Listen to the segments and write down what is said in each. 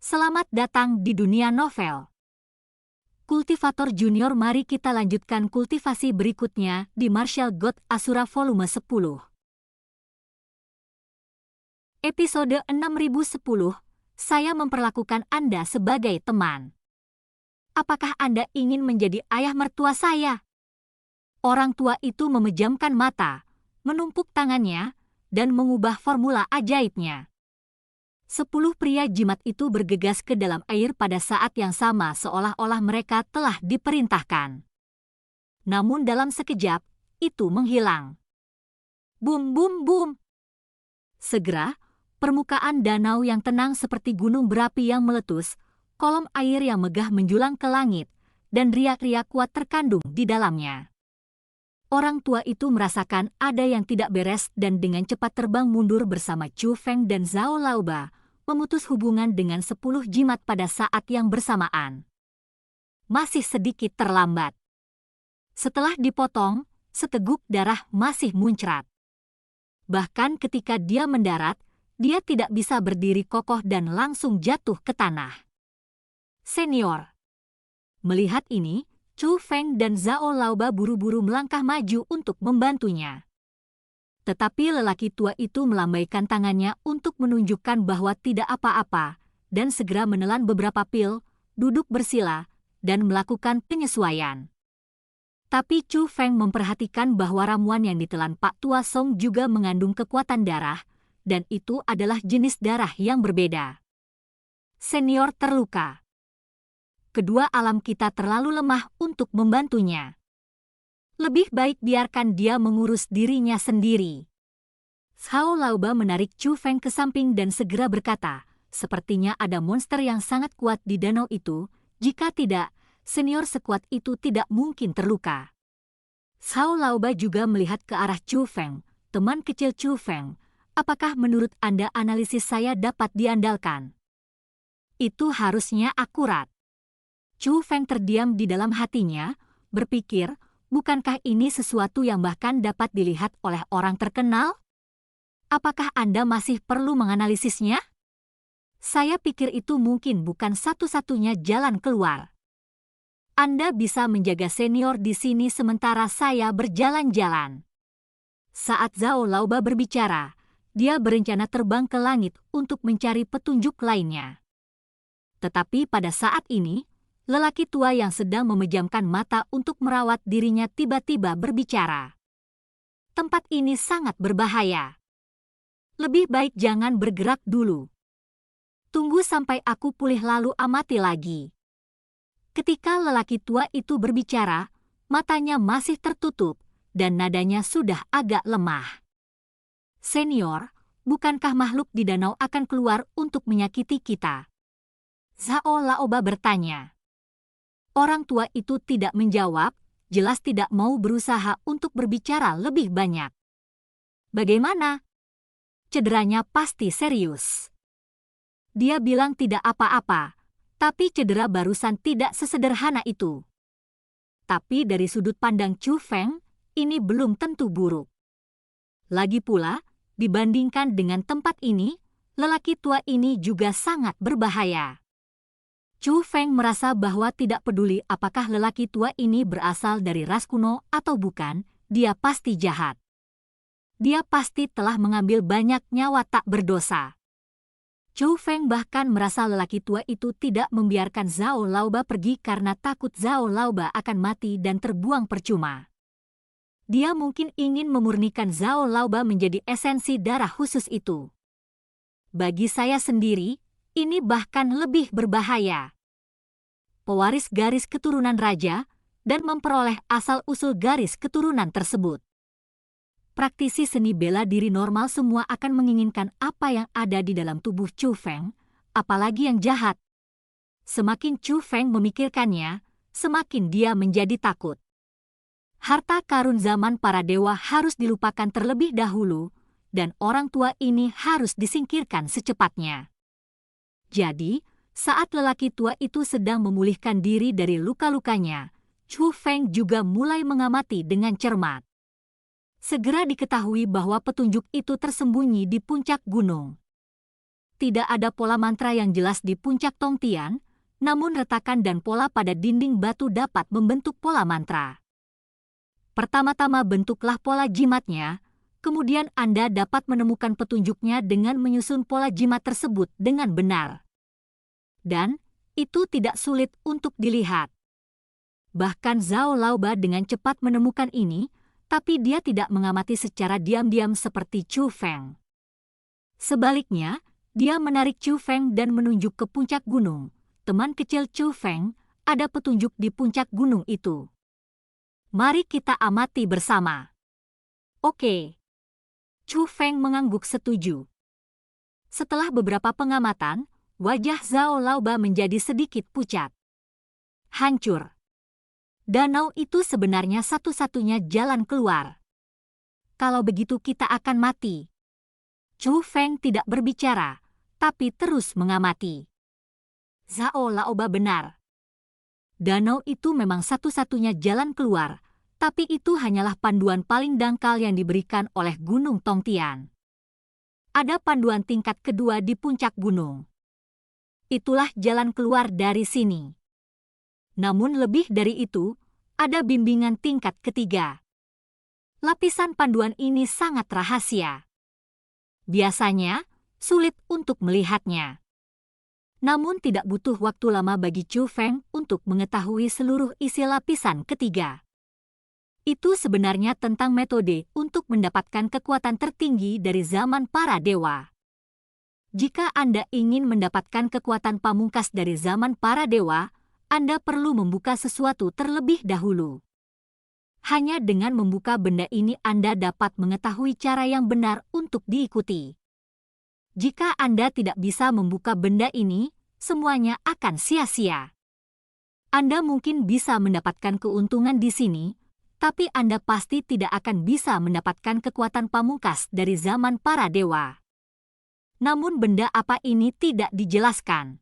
Selamat datang di dunia novel. Kultivator Junior, mari kita lanjutkan kultivasi berikutnya di Martial God Asura volume 10. Episode 6010, saya memperlakukan Anda sebagai teman. Apakah Anda ingin menjadi ayah mertua saya? Orang tua itu memejamkan mata, menumpuk tangannya, dan mengubah formula ajaibnya. 10 pria jimat itu bergegas ke dalam air pada saat yang sama seolah-olah mereka telah diperintahkan. Namun dalam sekejap, itu menghilang. Bum bum bum. Segera, permukaan danau yang tenang seperti gunung berapi yang meletus, kolom air yang megah menjulang ke langit, dan riak-riak kuat terkandung di dalamnya. Orang tua itu merasakan ada yang tidak beres dan dengan cepat terbang mundur bersama Chu Feng dan Zhao Laoba, memutus hubungan dengan 10 jimat pada saat yang bersamaan. Masih sedikit terlambat. Setelah dipotong, seteguk darah masih muncrat. Bahkan ketika dia mendarat, dia tidak bisa berdiri kokoh dan langsung jatuh ke tanah. Senior. Melihat ini, Chu Feng dan Zhao Laoba buru-buru melangkah maju untuk membantunya. Tetapi lelaki tua itu melambaikan tangannya untuk menunjukkan bahwa tidak apa-apa, dan segera menelan beberapa pil, duduk bersila, dan melakukan penyesuaian. Tapi Chu Feng memperhatikan bahwa ramuan yang ditelan Pak Tua Song juga mengandung kekuatan darah, dan itu adalah jenis darah yang berbeda. Senior terluka. Kedua alam kita terlalu lemah untuk membantunya. Lebih baik biarkan dia mengurus dirinya sendiri. Zhao Laoba menarik Chu Feng ke samping dan segera berkata, sepertinya ada monster yang sangat kuat di danau itu, jika tidak, senior sekuat itu tidak mungkin terluka. Zhao Laoba juga melihat ke arah Chu Feng, teman kecil Chu Feng, apakah menurut Anda analisis saya dapat diandalkan? Itu harusnya akurat. Chu Feng terdiam di dalam hatinya, berpikir, bukankah ini sesuatu yang bahkan dapat dilihat oleh orang terkenal? Apakah Anda masih perlu menganalisisnya? Saya pikir itu mungkin bukan satu-satunya jalan keluar. Anda bisa menjaga senior di sini sementara saya berjalan-jalan. Saat Zhao Laoba berbicara, dia berencana terbang ke langit untuk mencari petunjuk lainnya. Tetapi pada saat ini, lelaki tua yang sedang memejamkan mata untuk merawat dirinya tiba-tiba berbicara. Tempat ini sangat berbahaya. Lebih baik jangan bergerak dulu. Tunggu sampai aku pulih lalu amati lagi. Ketika lelaki tua itu berbicara, matanya masih tertutup dan nadanya sudah agak lemah. Senior, bukankah makhluk di danau akan keluar untuk menyakiti kita? Zhao Laoba bertanya. Orang tua itu tidak menjawab, jelas tidak mau berusaha untuk berbicara lebih banyak. Bagaimana? Cederanya pasti serius. Dia bilang tidak apa-apa, tapi cedera barusan tidak sesederhana itu. Tapi dari sudut pandang Chu Feng, ini belum tentu buruk. Lagi pula, dibandingkan dengan tempat ini, lelaki tua ini juga sangat berbahaya. Chu Feng merasa bahwa tidak peduli apakah lelaki tua ini berasal dari ras kuno atau bukan, dia pasti jahat. Dia pasti telah mengambil banyak nyawa tak berdosa. Chu Feng bahkan merasa lelaki tua itu tidak membiarkan Zhao Laoba pergi karena takut Zhao Laoba akan mati dan terbuang percuma. Dia mungkin ingin memurnikan Zhao Laoba menjadi esensi darah khusus itu. Bagi saya sendiri, ini bahkan lebih berbahaya. Pewaris garis keturunan raja dan memperoleh asal-usul garis keturunan tersebut. Praktisi seni bela diri normal semua akan menginginkan apa yang ada di dalam tubuh Chu Feng, apalagi yang jahat. Semakin Chu Feng memikirkannya, semakin dia menjadi takut. Harta karun zaman para dewa harus dilupakan terlebih dahulu, dan orang tua ini harus disingkirkan secepatnya. Jadi, saat lelaki tua itu sedang memulihkan diri dari luka-lukanya, Chu Feng juga mulai mengamati dengan cermat. Segera diketahui bahwa petunjuk itu tersembunyi di puncak gunung. tidak ada pola mantra yang jelas di puncak Tongtian, namun retakan dan pola pada dinding batu dapat membentuk pola mantra. Pertama-tama bentuklah pola jimatnya, kemudian Anda dapat menemukan petunjuknya dengan menyusun pola jimat tersebut dengan benar. Dan itu tidak sulit untuk dilihat. Bahkan Zhao Laoba dengan cepat menemukan ini, tapi dia tidak mengamati secara diam-diam seperti Chu Feng. Sebaliknya, dia menarik Chu Feng dan menunjuk ke puncak gunung. Teman kecil Chu Feng, ada petunjuk di puncak gunung itu. Mari kita amati bersama. Oke. Chu Feng mengangguk setuju. Setelah beberapa pengamatan, wajah Zhao Laoba menjadi sedikit pucat. Hancur. Danau itu sebenarnya satu-satunya jalan keluar. Kalau begitu kita akan mati. Chu Feng tidak berbicara, tapi terus mengamati. Zhao Laoba benar. Danau itu memang satu-satunya jalan keluar, tapi itu hanyalah panduan paling dangkal yang diberikan oleh Gunung Tongtian. Ada panduan tingkat kedua di puncak gunung. Itulah jalan keluar dari sini. Namun lebih dari itu, ada bimbingan tingkat ketiga. Lapisan panduan ini sangat rahasia. Biasanya, sulit untuk melihatnya. Namun tidak butuh waktu lama bagi Chu Feng untuk mengetahui seluruh isi lapisan ketiga. Itu sebenarnya tentang metode untuk mendapatkan kekuatan tertinggi dari zaman para dewa. Jika Anda ingin mendapatkan kekuatan pamungkas dari zaman para dewa, Anda perlu membuka sesuatu terlebih dahulu. Hanya dengan membuka benda ini Anda dapat mengetahui cara yang benar untuk diikuti. Jika Anda tidak bisa membuka benda ini, semuanya akan sia-sia. Anda mungkin bisa mendapatkan keuntungan di sini, tapi Anda pasti tidak akan bisa mendapatkan kekuatan pamungkas dari zaman para dewa. Namun benda apa ini tidak dijelaskan.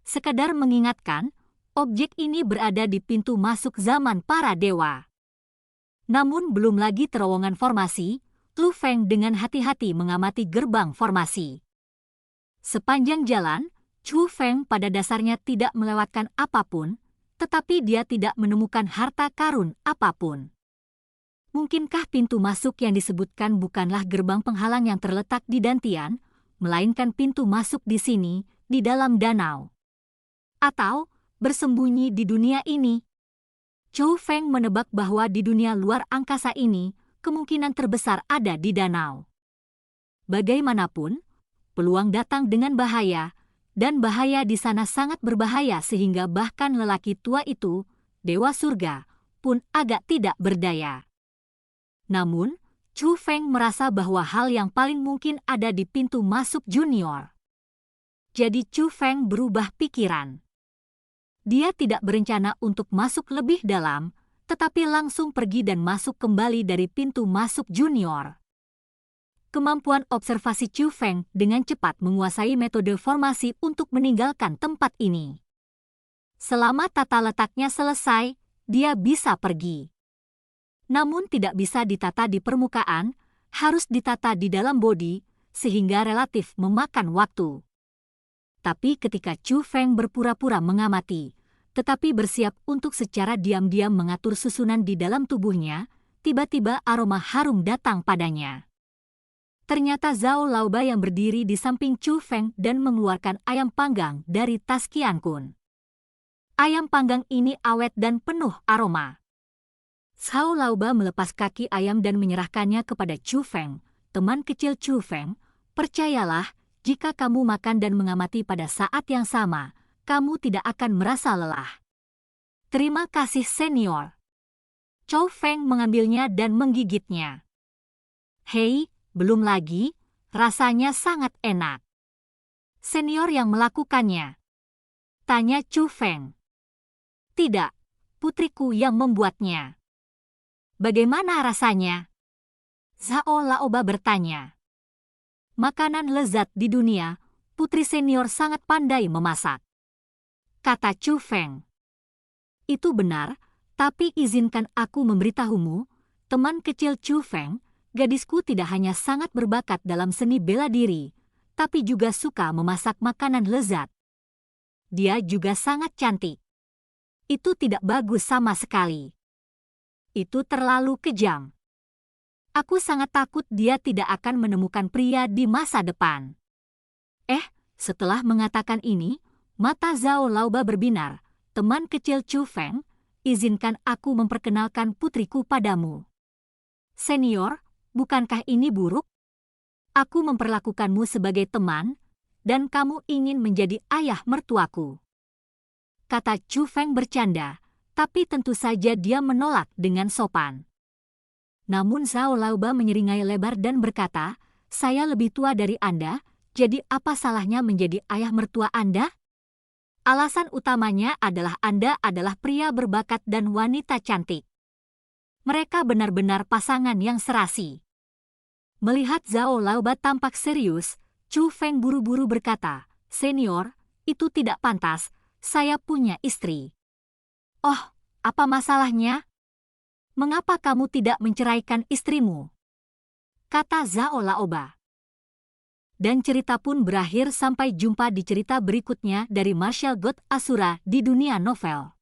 Sekadar mengingatkan, objek ini berada di pintu masuk zaman para dewa. Namun belum lagi terowongan formasi, Lu Feng dengan hati-hati mengamati gerbang formasi. Sepanjang jalan, Chu Feng pada dasarnya tidak melewatkan apapun, tetapi dia tidak menemukan harta karun apapun. Mungkinkah pintu masuk yang disebutkan bukanlah gerbang penghalang yang terletak di Dantian, melainkan pintu masuk di sini, di dalam danau? Atau bersembunyi di dunia ini? Chu Feng menebak bahwa di dunia luar angkasa ini, kemungkinan terbesar ada di danau. Bagaimanapun, peluang datang dengan bahaya, dan bahaya di sana sangat berbahaya sehingga bahkan lelaki tua itu, Dewa Surga, pun agak tidak berdaya. Namun, Chu Feng merasa bahwa hal yang paling mungkin ada di pintu masuk junior. Jadi Chu Feng berubah pikiran. Dia tidak berencana untuk masuk lebih dalam, tetapi langsung pergi dan masuk kembali dari pintu masuk junior. Kemampuan observasi Chu Feng dengan cepat menguasai metode formasi untuk meninggalkan tempat ini. Selama tata letaknya selesai, dia bisa pergi. Namun tidak bisa ditata di permukaan, harus ditata di dalam bodi, sehingga relatif memakan waktu. Tapi ketika Chu Feng berpura-pura mengamati, tetapi bersiap untuk secara diam-diam mengatur susunan di dalam tubuhnya, tiba-tiba aroma harum datang padanya. Ternyata Zhao Laoba yang berdiri di samping Chu Feng dan mengeluarkan ayam panggang dari tas Qian Kun. Ayam panggang ini awet dan penuh aroma. Zhao Laoba melepas kaki ayam dan menyerahkannya kepada Chu Feng. Teman kecil Chu Feng, percayalah, jika kamu makan dan mengamati pada saat yang sama, kamu tidak akan merasa lelah. Terima kasih senior. Chu Feng mengambilnya dan menggigitnya. Hei, belum lagi, rasanya sangat enak. Senior yang melakukannya. Tanya Chu Feng. Tidak, putriku yang membuatnya. Bagaimana rasanya? Zhao Laoba bertanya. Makanan lezat di dunia, putri senior sangat pandai memasak. Kata Chu Feng. Itu benar, tapi izinkan aku memberitahumu, teman kecil Chu Feng, gadisku tidak hanya sangat berbakat dalam seni bela diri, tapi juga suka memasak makanan lezat. Dia juga sangat cantik. Itu tidak bagus sama sekali. Itu terlalu kejam. Aku sangat takut dia tidak akan menemukan pria di masa depan. Setelah mengatakan ini, mata Zhao Laoba berbinar. Teman kecil Chu Feng, izinkan aku memperkenalkan putriku padamu. Senior, bukankah ini buruk? Aku memperlakukanmu sebagai teman, dan kamu ingin menjadi ayah mertuaku. Kata Chu Feng bercanda, tapi tentu saja dia menolak dengan sopan. Namun Zhao Laoba menyeringai lebar dan berkata, saya lebih tua dari Anda, jadi apa salahnya menjadi ayah mertua Anda? Alasan utamanya adalah Anda adalah pria berbakat dan wanita cantik. Mereka benar-benar pasangan yang serasi. Melihat Zhao Laoba tampak serius, Chu Feng buru-buru berkata, Senior, itu tidak pantas, saya punya istri. Oh, apa masalahnya? Mengapa kamu tidak menceraikan istrimu? Kata Zhao Laoba. Dan cerita pun berakhir. Sampai jumpa di cerita berikutnya dari Martial God Asura di dunia novel.